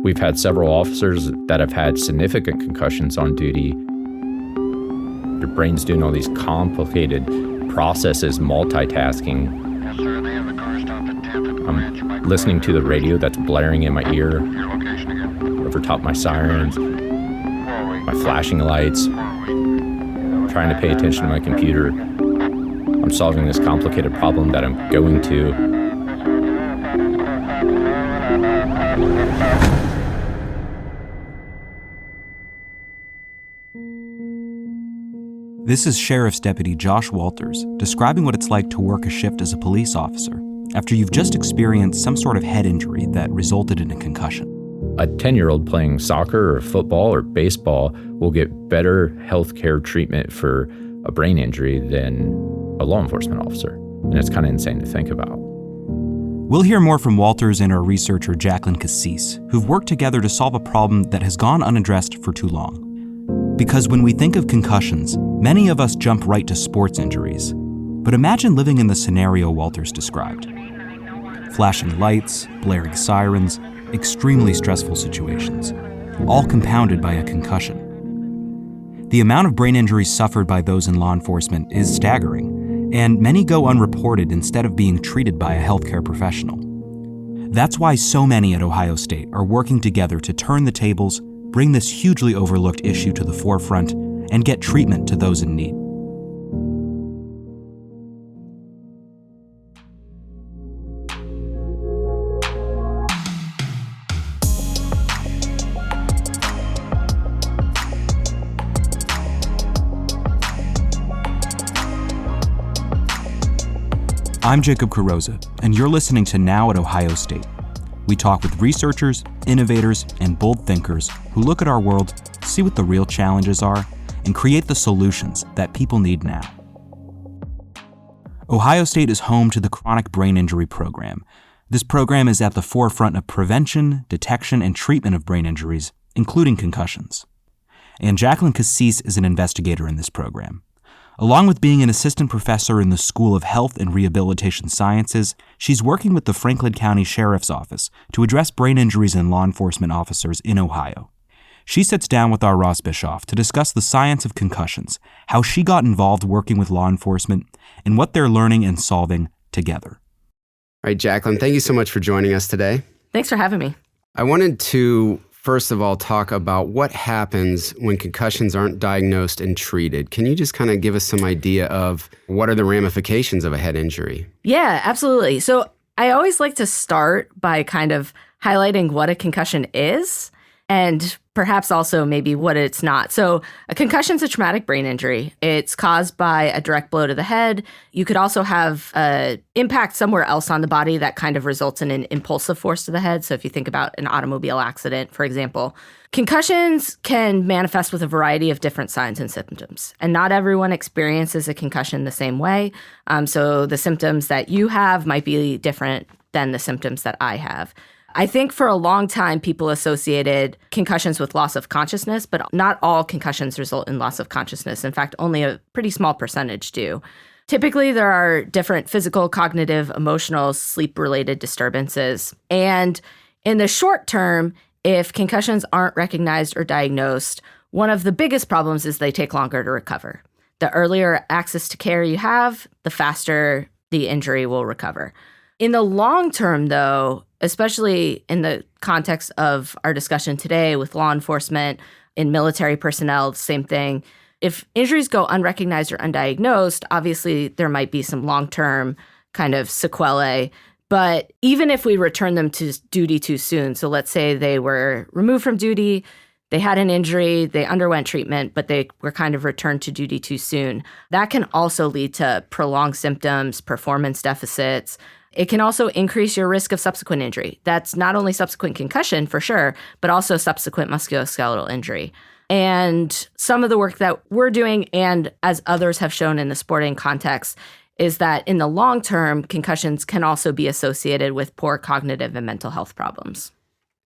We've had several officers that have had significant concussions on duty. Your brain's doing all these complicated processes, multitasking. Yes, sir. They have the car stopped at 10th and Branch. I'm listening to the radio that's blaring in my ear, Your location again. over top my sirens, my flashing lights, trying to pay attention to my computer. I'm solving this complicated problem that I'm going to. This is Sheriff's Deputy Josh Walters describing what it's like to work a shift as a police officer after you've just experienced some sort of head injury that resulted in a concussion. A 10-year-old playing soccer or football or baseball will get better healthcare treatment for a brain injury than a law enforcement officer. And it's kind of insane to think about. We'll hear more from Walters and our researcher Jacqueline Cassis, who've worked together to solve a problem that has gone unaddressed for too long. Because when we think of concussions, many of us jump right to sports injuries. But imagine living in the scenario Walters described. Flashing lights, blaring sirens, extremely stressful situations, all compounded by a concussion. The amount of brain injuries suffered by those in law enforcement is staggering, and many go unreported instead of being treated by a healthcare professional. That's why so many at Ohio State are working together to turn the tables, bring this hugely overlooked issue to the forefront, and get treatment to those in need. I'm Jacob Carrozza, and you're listening to Now at Ohio State. We talk with researchers, innovators, and bold thinkers who look at our world, see what the real challenges are, and create the solutions that people need now. Ohio State is home to the Chronic Brain Injury Program. This program is at the forefront of prevention, detection, and treatment of brain injuries, including concussions. And Jacqueline Cassis is an investigator in this program. Along with being an assistant professor in the School of Health and Rehabilitation Sciences, she's working with the Franklin County Sheriff's Office to address brain injuries in law enforcement officers in Ohio. She sits down with our Ross Bischoff to discuss the science of concussions, how she got involved working with law enforcement, and what they're learning and solving together. All right, Jacqueline, thank you so much for joining us today. Thanks for having me. I wanted to, first of all, talk about what happens when concussions aren't diagnosed and treated. Can you just kind of give us some idea of what are the ramifications of a head injury? Yeah, absolutely. So I always like to start by kind of highlighting what a concussion is and perhaps also maybe what it's not. So a concussion is a traumatic brain injury. It's caused by a direct blow to the head. You could also have an impact somewhere else on the body that kind of results in an impulsive force to the head. So if you think about an automobile accident, for example, concussions can manifest with a variety of different signs and symptoms. And not everyone experiences a concussion the same way. So the symptoms that you have might be different than the symptoms that I have. I think for a long time, people associated concussions with loss of consciousness, but not all concussions result in loss of consciousness. In fact, only a pretty small percentage do. Typically, there are different physical, cognitive, emotional, sleep-related disturbances. And in the short term, if concussions aren't recognized or diagnosed, one of the biggest problems is they take longer to recover. The earlier access to care you have, the faster the injury will recover. In the long term, though, especially in the context of our discussion today with law enforcement, in military personnel, same thing. If injuries go unrecognized or undiagnosed, obviously there might be some long-term kind of sequelae. But even if we return them to duty too soon, so let's say they were removed from duty, they had an injury, they underwent treatment, but they were kind of returned to duty too soon, that can also lead to prolonged symptoms, performance deficits. It can also increase your risk of subsequent injury. That's not only subsequent concussion, for sure, but also subsequent musculoskeletal injury. And some of the work that we're doing, and as others have shown in the sporting context, is that in the long term, concussions can also be associated with poor cognitive and mental health problems.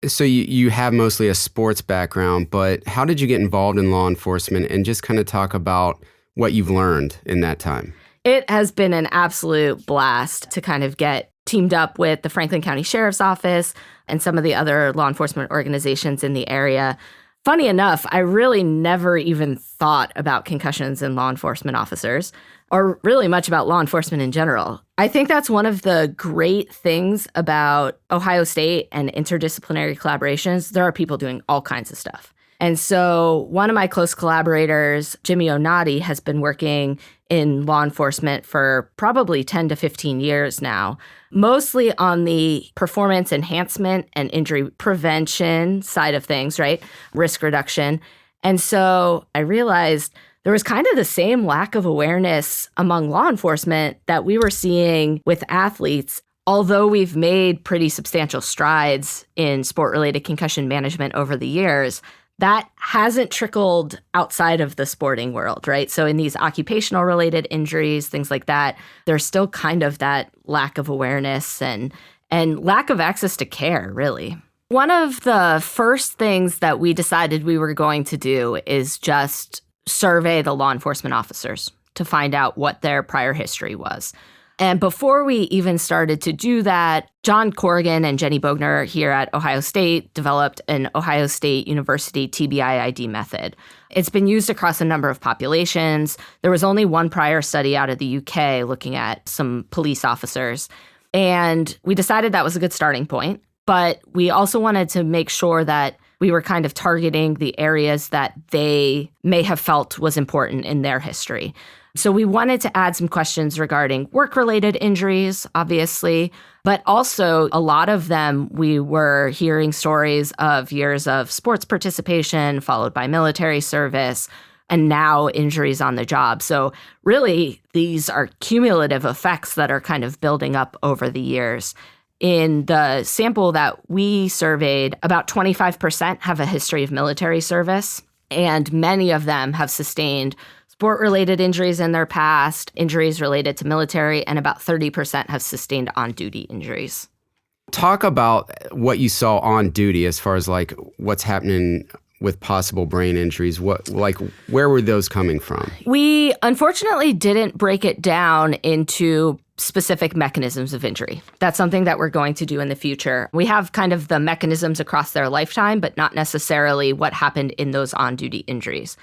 So you have mostly a sports background, but how did you get involved in law enforcement, and just kind of talk about what you've learned in that time? It has been an absolute blast to kind of get teamed up with the Franklin County Sheriff's Office and some of the other law enforcement organizations in the area. Funny enough, I really never even thought about concussions in law enforcement officers, or really much about law enforcement in general. I think that's one of the great things about Ohio State and interdisciplinary collaborations. There are people doing all kinds of stuff. And so one of my close collaborators, Jimmy Onati, has been working in law enforcement for probably 10 to 15 years now, mostly on the performance enhancement and injury prevention side of things, right? Risk reduction. And so I realized there was kind of the same lack of awareness among law enforcement that we were seeing with athletes. Although we've made pretty substantial strides in sport-related concussion management over the years, that hasn't trickled outside of the sporting world, right? So in these occupational related injuries, things like that, there's still kind of that lack of awareness and lack of access to care, really. One of the first things that we decided we were going to do is just survey the law enforcement officers to find out what their prior history was. And before we even started to do that, John Corrigan and Jenny Bogner here at Ohio State developed an Ohio State University TBI-ID method. It's been used across a number of populations. There was only one prior study out of the UK looking at some police officers. And we decided that was a good starting point. But we also wanted to make sure that we were kind of targeting the areas that they may have felt was important in their history. So we wanted to add some questions regarding work-related injuries, obviously, but also a lot of them, we were hearing stories of years of sports participation followed by military service, and now injuries on the job. So really, these are cumulative effects that are kind of building up over the years. In the sample that we surveyed, about 25% have a history of military service, and many of them have sustained sport-related injuries in their past, injuries related to military, and about 30% have sustained on-duty injuries. Talk about what you saw on duty as far as like what's happening with possible brain injuries. Where were those coming from? We unfortunately didn't break it down into specific mechanisms of injury. That's something that we're going to do in the future. We have kind of the mechanisms across their lifetime, but not necessarily what happened in those on-duty injuries.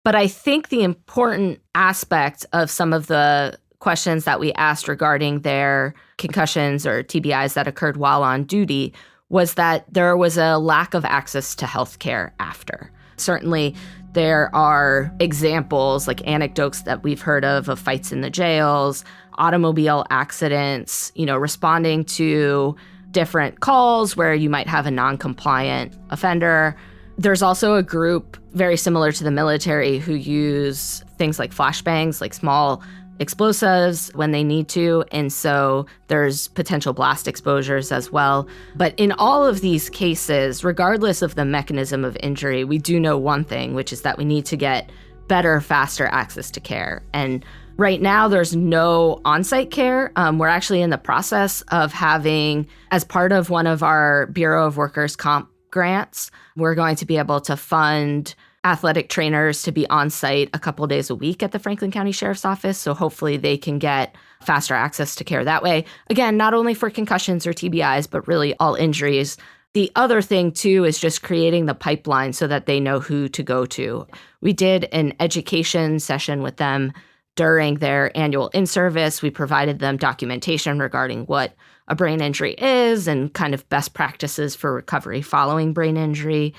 But I think the important aspect of some of the questions that we asked regarding their concussions or TBIs that occurred while on duty was that there was a lack of access to health care after. Certainly, there are examples, like anecdotes that we've heard of fights in the jails, automobile accidents, responding to different calls where you might have a non-compliant offender. There's also a group very similar to the military who use things like flashbangs, like small explosives when they need to. And so there's potential blast exposures as well. But in all of these cases, regardless of the mechanism of injury, we do know one thing, which is that we need to get better, faster access to care. And right now, there's no on-site care. We're actually in the process of having, as part of one of our Bureau of Workers' Comp grants, we're going to be able to fund athletic trainers to be on site a couple days a week at the Franklin County Sheriff's Office. So hopefully they can get faster access to care that way. Again, not only for concussions or TBIs, but really all injuries. The other thing, too, is just creating the pipeline so that they know who to go to. We did an education session with them during their annual in-service. We provided them documentation regarding what a brain injury is and kind of best practices for recovery following brain injury.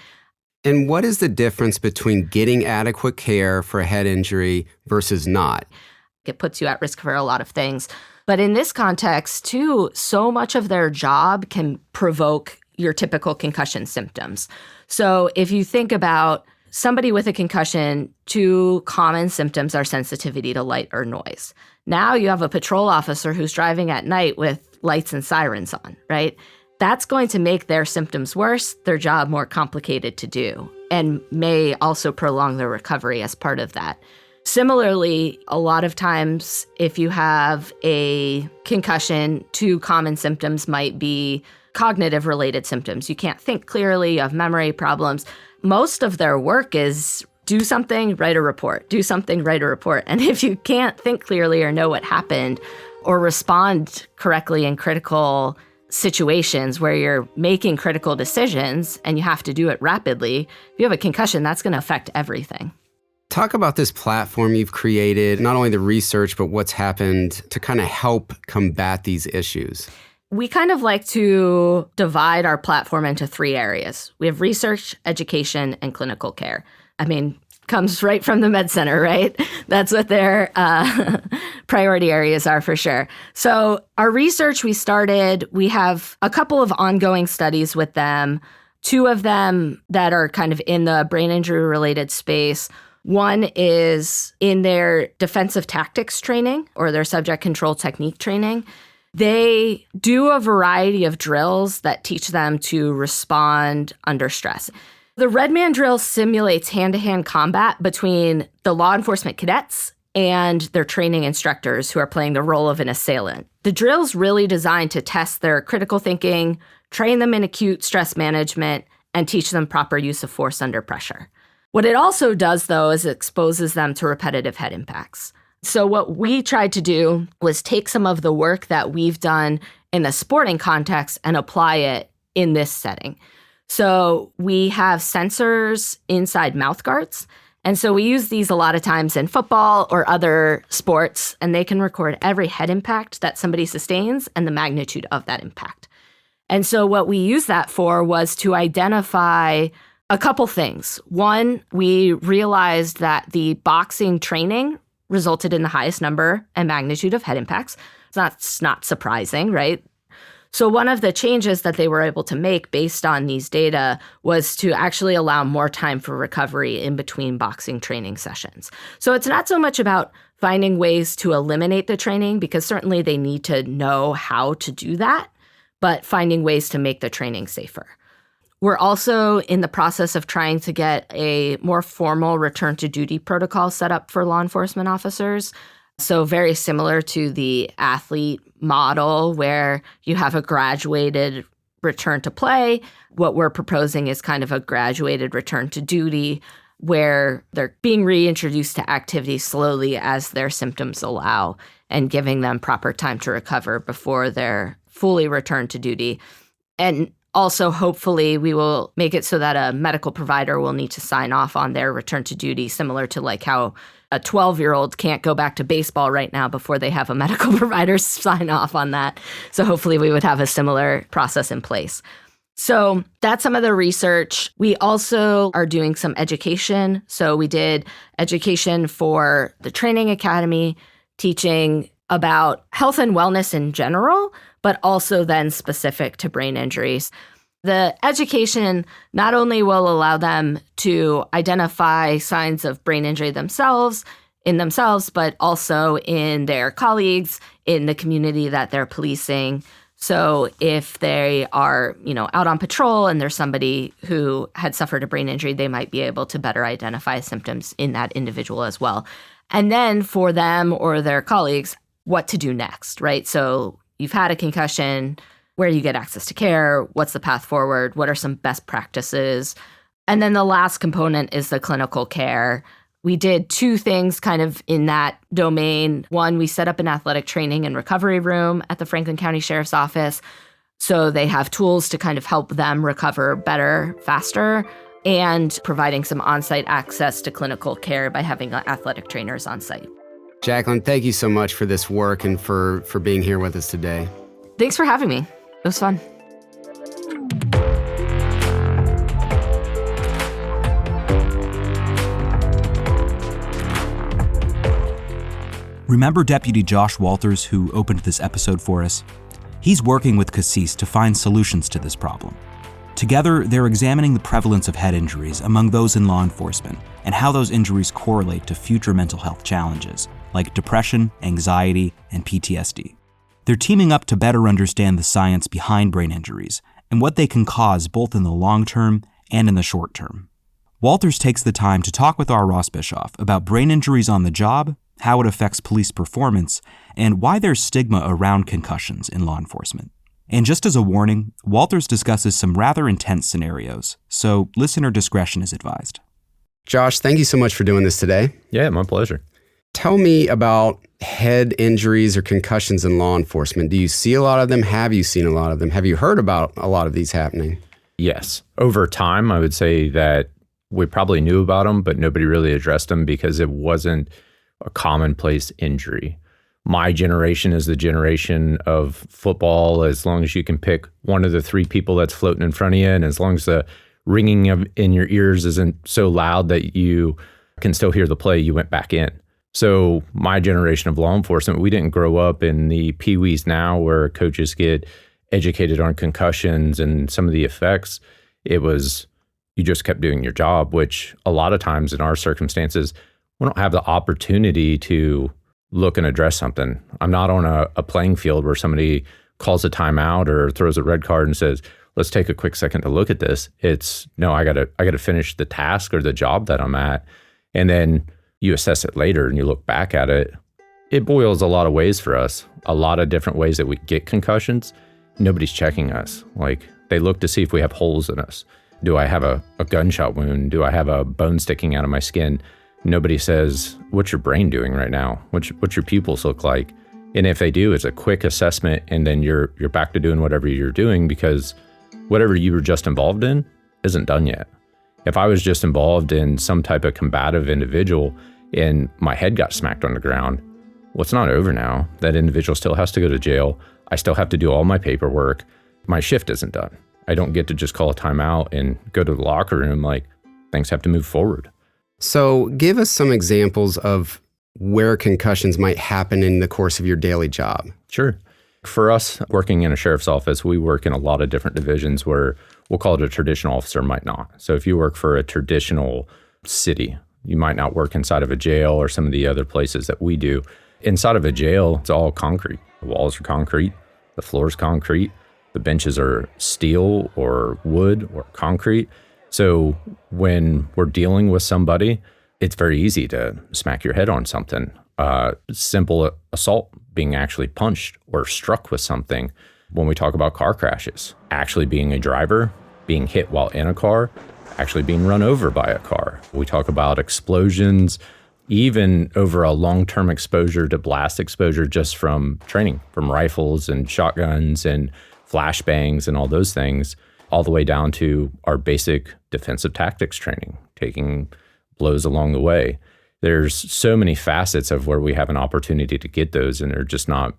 And what is the difference between getting adequate care for a head injury versus not? It puts you at risk for a lot of things. But in this context, too, so much of their job can provoke your typical concussion symptoms. So if you think about somebody with a concussion, two common symptoms are sensitivity to light or noise. Now you have a patrol officer who's driving at night with lights and sirens on, right? That's going to make their symptoms worse, their job more complicated to do, and may also prolong their recovery as part of that. Similarly, a lot of times, if you have a concussion, two common symptoms might be cognitive-related symptoms. You can't think clearly, you have memory problems. Most of their work is do something, write a report. Do something, write a report. And if you can't think clearly or know what happened, or respond correctly in critical situations where you're making critical decisions and you have to do it rapidly. If you have a concussion, that's going to affect everything. Talk about this platform you've created, not only the research, but what's happened to kind of help combat these issues. We kind of like to divide our platform into 3 areas. We have research, education, and clinical care. I mean, comes right from the med center, right? That's what their priority areas are for sure. So our research we have a couple of ongoing studies with them, 2 of them that are kind of in the brain injury related space. One is in their defensive tactics training or their subject control technique training. They do a variety of drills that teach them to respond under stress. The Red Man drill simulates hand-to-hand combat between the law enforcement cadets and their training instructors who are playing the role of an assailant. The drill's really designed to test their critical thinking, train them in acute stress management, and teach them proper use of force under pressure. What it also does, though, is it exposes them to repetitive head impacts. So what we tried to do was take some of the work that we've done in the sporting context and apply it in this setting. So we have sensors inside mouth guards. And so we use these a lot of times in football or other sports, and they can record every head impact that somebody sustains and the magnitude of that impact. And so what we used that for was to identify a couple things. One, we realized that the boxing training resulted in the highest number and magnitude of head impacts. It's not surprising, right? So one of the changes that they were able to make based on these data was to actually allow more time for recovery in between boxing training sessions. So it's not so much about finding ways to eliminate the training, because certainly they need to know how to do that, but finding ways to make the training safer. We're also in the process of trying to get a more formal return to duty protocol set up for law enforcement officers. So very similar to the athlete model where you have a graduated return to play. What we're proposing is kind of a graduated return to duty where they're being reintroduced to activity slowly as their symptoms allow and giving them proper time to recover before they're fully returned to duty. And also, hopefully, we will make it so that a medical provider will need to sign off on their return to duty, similar to like how a 12-year-old can't go back to baseball right now before they have a medical provider sign off on that. So hopefully we would have a similar process in place. So that's some of the research. We also are doing some education. So we did education for the training academy, teaching about health and wellness in general, but also then specific to brain injuries. The education not only will allow them to identify signs of brain injury themselves, but also in their colleagues, in the community that they're policing. So if they are, out on patrol and there's somebody who had suffered a brain injury, they might be able to better identify symptoms in that individual as well. And then for them or their colleagues, what to do next, right? So you've had a concussion, where do you get access to care? What's the path forward? What are some best practices? And then the last component is the clinical care. We did 2 things kind of in that domain. One, we set up an athletic training and recovery room at the Franklin County Sheriff's Office. So they have tools to kind of help them recover better, faster, and providing some on-site access to clinical care by having athletic trainers on site. Jacqueline, thank you so much for this work and for being here with us today. Thanks for having me. It was fun. Remember Deputy Josh Walters, who opened this episode for us? He's working with Cassis to find solutions to this problem. Together, they're examining the prevalence of head injuries among those in law enforcement and how those injuries correlate to future mental health challenges like depression, anxiety, and PTSD. They're teaming up to better understand the science behind brain injuries and what they can cause both in the long term and in the short term. Walters takes the time to talk with R. Ross Bischoff about brain injuries on the job, how it affects police performance, and why there's stigma around concussions in law enforcement. And just as a warning, Walters discusses some rather intense scenarios, so listener discretion is advised. Josh, thank you so much for doing this today. Yeah, my pleasure. Tell me about head injuries or concussions in law enforcement. Do you see a lot of them? Have you seen a lot of them? Have you heard about a lot of these happening? Yes. Over time, I would say that we probably knew about them, but nobody really addressed them because it wasn't a commonplace injury. My generation is the generation of football. As long as you can pick one of the three people that's floating in front of you, and as long as the ringing in your ears isn't so loud that you can still hear the play, you went back in. So my generation of law enforcement, we didn't grow up in the peewees now where coaches get educated on concussions and some of the effects. It was, you just kept doing your job, which a lot of times in our circumstances, we don't have the opportunity to look and address something. I'm not on a playing field where somebody calls a timeout or throws a red card and says, let's take a quick second to look at this. It's, no, I gotta finish the task or the job that I'm at. And then you assess it later and you look back at it. It boils a lot of ways for us, a lot of different ways that we get concussions. Nobody's checking us. Like, they look to see if we have holes in us. Do I have a gunshot wound? Do I have a bone sticking out of my skin? Nobody says, what's your brain doing right now? What's your pupils look like? And if they do, it's a quick assessment, and then you're back to doing whatever you're doing, because whatever you were just involved in isn't done yet. If I was just involved in some type of combative individual and my head got smacked on the ground, well, it's not over now. That individual still has to go to jail. I still have to do all my paperwork. My shift isn't done. I don't get to just call a timeout and go to the locker room. Like, things have to move forward. So give us some examples of where concussions might happen in the course of your daily job. Sure. For us, working in a sheriff's office, we work in a lot of different divisions where we'll call it a traditional officer, might not. So if you work for a traditional city, you might not work inside of a jail or some of the other places that we do. Inside of a jail, it's all concrete. The walls are concrete, the floor's concrete, the benches are steel or wood or concrete. So when we're dealing with somebody, it's very easy to smack your head on something. Simple assault, being actually punched or struck with something. When we talk about car crashes, actually being a driver, being hit while in a car, actually being run over by a car. We talk about explosions, even over a long-term exposure to blast exposure just from training, from rifles and shotguns and flashbangs and all those things, all the way down to our basic defensive tactics training, taking blows along the way. There's so many facets of where we have an opportunity to get those, and they're just not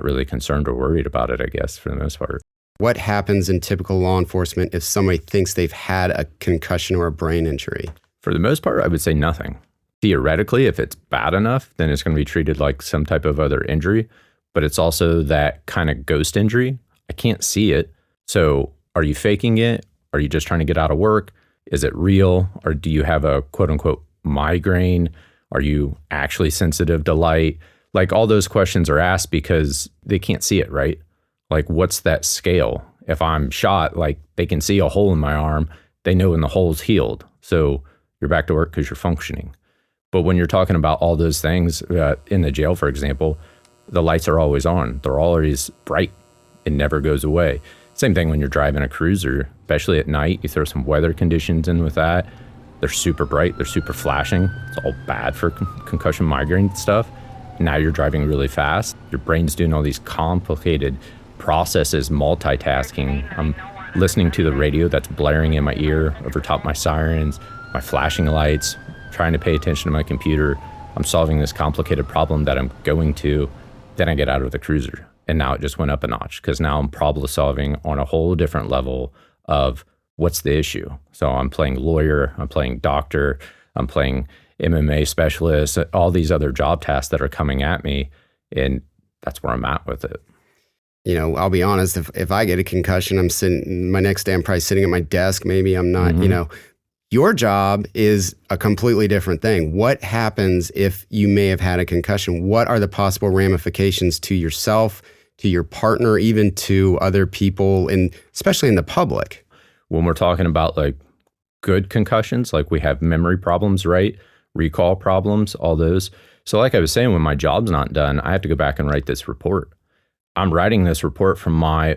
really concerned or worried about it, I guess, for the most part. What happens in typical law enforcement if somebody thinks they've had a concussion or a brain injury? For the most part, I would say nothing. Theoretically, if it's bad enough, then it's going to be treated like some type of other injury, but it's also that kind of ghost injury. I can't see it. So are you faking it? Are you just trying to get out of work? Is it real? Or do you have a quote unquote migraine? Are you actually sensitive to light? Like, all those questions are asked because they can't see it, right? Like, what's that scale? If I'm shot, like, they can see a hole in my arm. They know when the hole's healed. So you're back to work because you're functioning. But when you're talking about all those things in the jail, for example, the lights are always on. They're always bright. It never goes away. Same thing when you're driving a cruiser, especially at night. You throw some weather conditions in with that. They're super bright. They're super flashing. It's all bad for concussion migraine stuff. Now you're driving really fast. Your brain's doing all these complicated processes, multitasking. I'm listening to the radio that's blaring in my ear over top my sirens, my flashing lights, trying to pay attention to my computer. I'm solving this complicated problem that I'm going to. Then I get out of the cruiser. And now it just went up a notch because now I'm problem solving on a whole different level of what's the issue. So I'm playing lawyer, I'm playing doctor, I'm playing MMA specialist, all these other job tasks that are coming at me. And that's where I'm at with it. You know, I'll be honest, if I get a concussion, my next day I'm probably sitting at my desk. Maybe I'm not, your job is a completely different thing. What happens if you may have had a concussion? What are the possible ramifications to yourself, to your partner, even to other people, and especially in the public? When we're talking about like good concussions, like we have memory problems, right? Recall problems, all those. So like I was saying, when my job's not done, I have to go back and write this report. I'm writing this report from my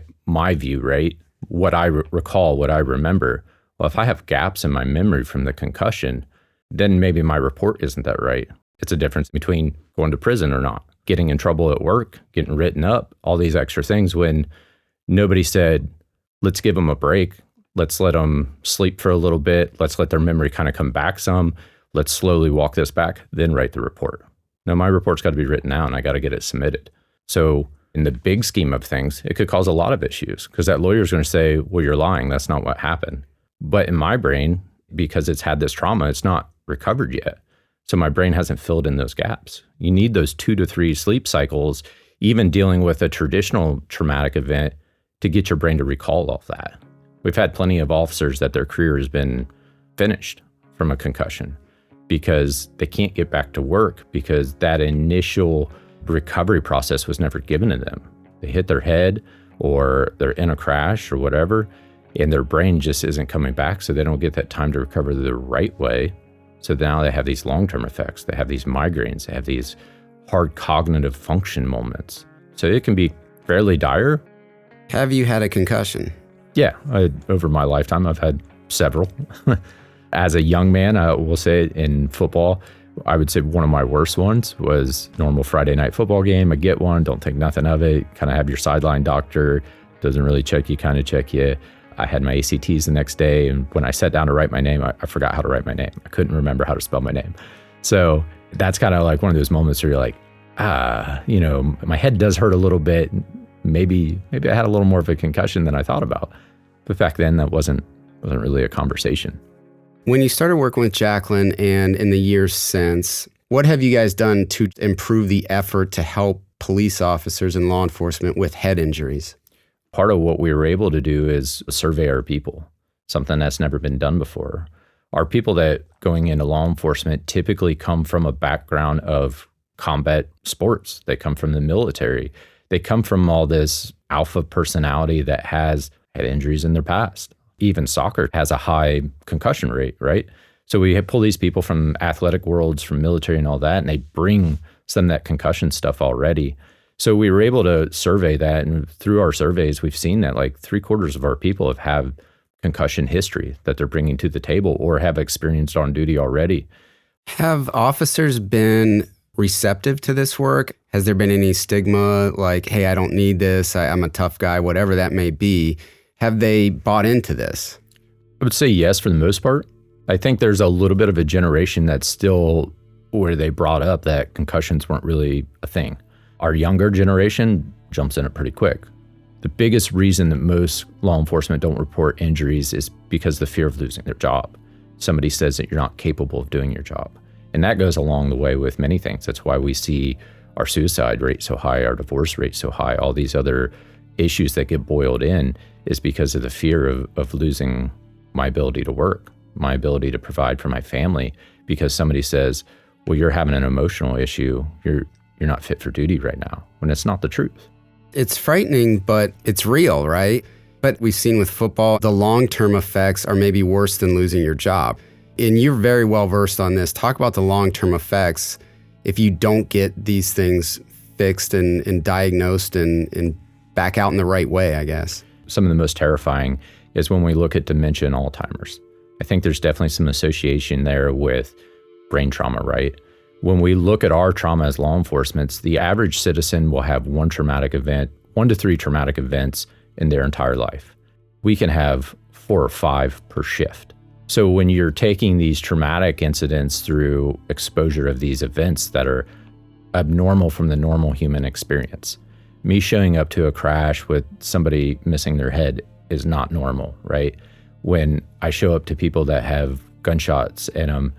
view, right? What I recall, what I remember. Well, if I have gaps in my memory from the concussion, then maybe my report isn't that right. It's a difference between going to prison or not, getting in trouble at work, getting written up, all these extra things when nobody said, let's give them a break. Let's let them sleep for a little bit. Let's let their memory kind of come back some. Let's slowly walk this back, then write the report. Now, my report's got to be written out and I got to get it submitted. So in the big scheme of things, it could cause a lot of issues because that lawyer is going to say, well, you're lying. That's not what happened. But in my brain, because it's had this trauma, it's not recovered yet. So my brain hasn't filled in those gaps. You need those 2 to 3 sleep cycles, even dealing with a traditional traumatic event, to get your brain to recall all of that. We've had plenty of officers that their career has been finished from a concussion because they can't get back to work because that initial recovery process was never given to them. They hit their head or they're in a crash or whatever, and their brain just isn't coming back, so they don't get that time to recover the right way. So now they have these long-term effects. They have these migraines. They have these hard cognitive function moments. So it can be fairly dire. Have you had a concussion? Yeah, over my lifetime, I've had several. As a young man, I will say in football, I would say one of my worst ones was normal Friday night football game. I get one, don't think nothing of it, kind of have your sideline doctor, doesn't really check you, kind of check you. I had my ACTs the next day, and when I sat down to write my name, I forgot how to write my name. I couldn't remember how to spell my name. So that's kind of like one of those moments where you're like, my head does hurt a little bit. Maybe I had a little more of a concussion than I thought about. But back then, that wasn't really a conversation. When you started working with Jacqueline and in the years since, what have you guys done to improve the effort to help police officers and law enforcement with head injuries? Part of what we were able to do is survey our people, something that's never been done before. Our people that going into law enforcement typically come from a background of combat sports. They come from the military. They come from all this alpha personality that has had injuries in their past. Even soccer has a high concussion rate, right? So we pull these people from athletic worlds, from military and all that, and they bring some of that concussion stuff already. So we were able to survey that, and through our surveys, we've seen that like 3/4 of our people have had concussion history that they're bringing to the table or have experienced on duty already. Have officers been receptive to this work? Has there been any stigma like, hey, I don't need this, I'm a tough guy, whatever that may be? Have they bought into this? I would say yes, for the most part. I think there's a little bit of a generation that's still where they brought up that concussions weren't really a thing. Our younger generation jumps in it pretty quick. The biggest reason that most law enforcement don't report injuries is because of the fear of losing their job. Somebody says that you're not capable of doing your job. And that goes along the way with many things. That's why we see our suicide rate so high, our divorce rate so high, all these other issues that get boiled in is because of the fear of losing my ability to work, my ability to provide for my family, because somebody says, well, you're having an emotional issue. You're not fit for duty right now, when it's not the truth. It's frightening, but it's real, right? But we've seen with football, the long-term effects are maybe worse than losing your job. And you're very well versed on this. Talk about the long-term effects if you don't get these things fixed and diagnosed and back out in the right way, I guess. Some of the most terrifying is when we look at dementia and Alzheimer's. I think there's definitely some association there with brain trauma, right? When we look at our trauma as law enforcement, the average citizen will have 1 to 3 traumatic events in their entire life. We can have 4 or 5 per shift. So when you're taking these traumatic incidents through exposure of these events that are abnormal from the normal human experience, me showing up to a crash with somebody missing their head is not normal, right? When I show up to people that have gunshots in them,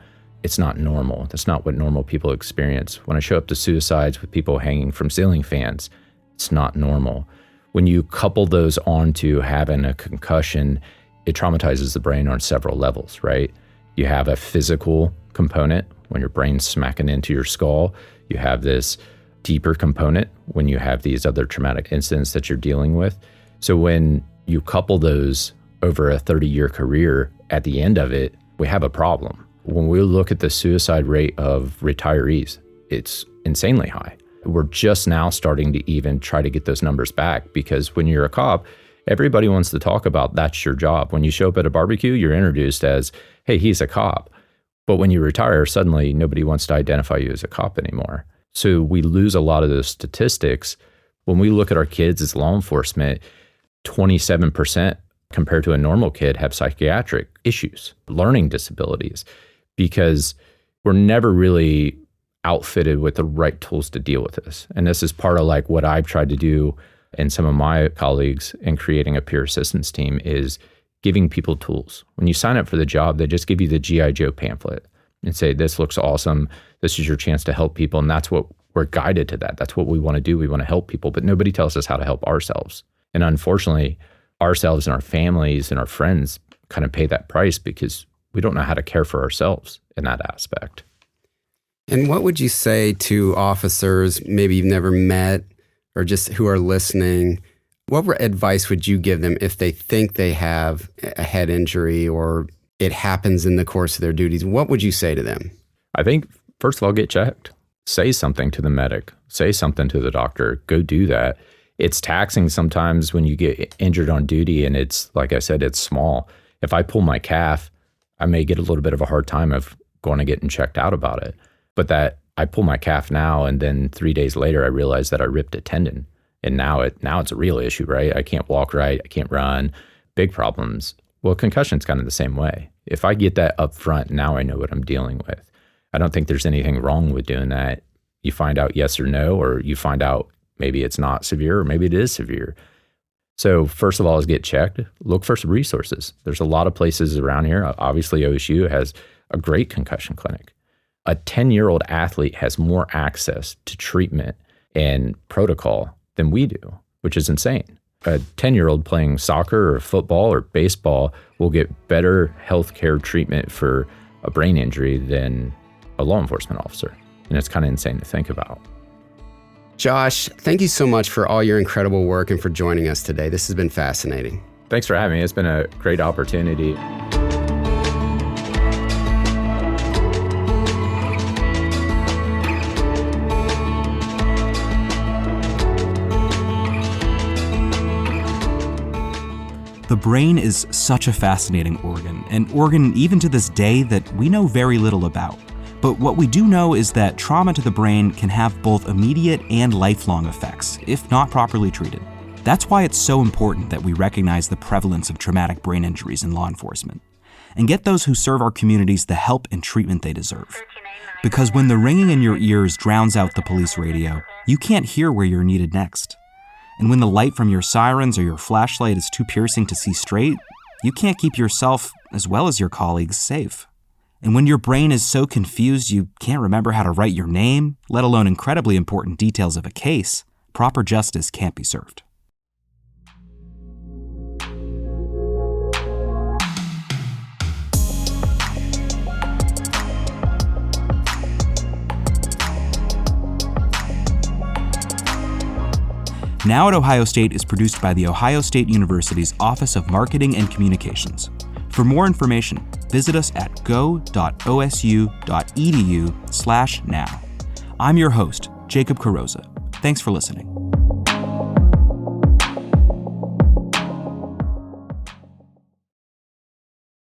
it's not normal. That's not what normal people experience. When I show up to suicides with people hanging from ceiling fans, it's not normal. When you couple those onto having a concussion, it traumatizes the brain on several levels, right? You have a physical component when your brain's smacking into your skull. You have this deeper component when you have these other traumatic incidents that you're dealing with. So when you couple those over a 30-year career, at the end of it, we have a problem. When we look at the suicide rate of retirees, it's insanely high. We're just now starting to even try to get those numbers back, because when you're a cop, everybody wants to talk about that's your job. When you show up at a barbecue, you're introduced as, hey, he's a cop. But when you retire, suddenly nobody wants to identify you as a cop anymore. So we lose a lot of those statistics. When we look at our kids as law enforcement, 27% compared to a normal kid have psychiatric issues, learning disabilities, because we're never really outfitted with the right tools to deal with this. And this is part of like what I've tried to do and some of my colleagues in creating a peer assistance team is giving people tools. When you sign up for the job, they just give you the G.I. Joe pamphlet and say, this looks awesome. This is your chance to help people. And that's what we're guided to that. That's what we want to do. We want to help people, but nobody tells us how to help ourselves. And unfortunately, ourselves and our families and our friends kind of pay that price because we don't know how to care for ourselves in that aspect. And what would you say to officers maybe you've never met or just who are listening? What advice would you give them if they think they have a head injury or it happens in the course of their duties? What would you say to them? I think, first of all, get checked. Say something to the medic. Say something to the doctor. Go do that. It's taxing sometimes when you get injured on duty, and it's, like I said, it's small. If I pull my calf, I may get a little bit of a hard time of going and getting checked out about it. But that I pull my calf now, and then 3 days later, I realize that I ripped a tendon. And now it's a real issue, right? I can't walk right. I can't run. Big problems. Well, concussion's kind of the same way. If I get that up front, now I know what I'm dealing with. I don't think there's anything wrong with doing that. You find out yes or no, or you find out maybe it's not severe, or maybe it is severe. So first of all is get checked. Look for some resources. There's a lot of places around here. Obviously, OSU has a great concussion clinic. A 10-year-old athlete has more access to treatment and protocol than we do, which is insane. A 10-year-old playing soccer or football or baseball will get better healthcare treatment for a brain injury than a law enforcement officer. And it's kind of insane to think about. Josh, thank you so much for all your incredible work and for joining us today. This has been fascinating. Thanks for having me. It's been a great opportunity. The brain is such a fascinating organ, an organ even to this day that we know very little about. But what we do know is that trauma to the brain can have both immediate and lifelong effects, if not properly treated. That's why it's so important that we recognize the prevalence of traumatic brain injuries in law enforcement, and get those who serve our communities the help and treatment they deserve. Because when the ringing in your ears drowns out the police radio, you can't hear where you're needed next. And when the light from your sirens or your flashlight is too piercing to see straight, you can't keep yourself, as well as your colleagues, safe. And when your brain is so confused you can't remember how to write your name, let alone incredibly important details of a case, proper justice can't be served. Now at Ohio State is produced by the Ohio State University's Office of Marketing and Communications. For more information, visit us at go.osu.edu/now. I'm your host, Jacob Carosa. Thanks for listening.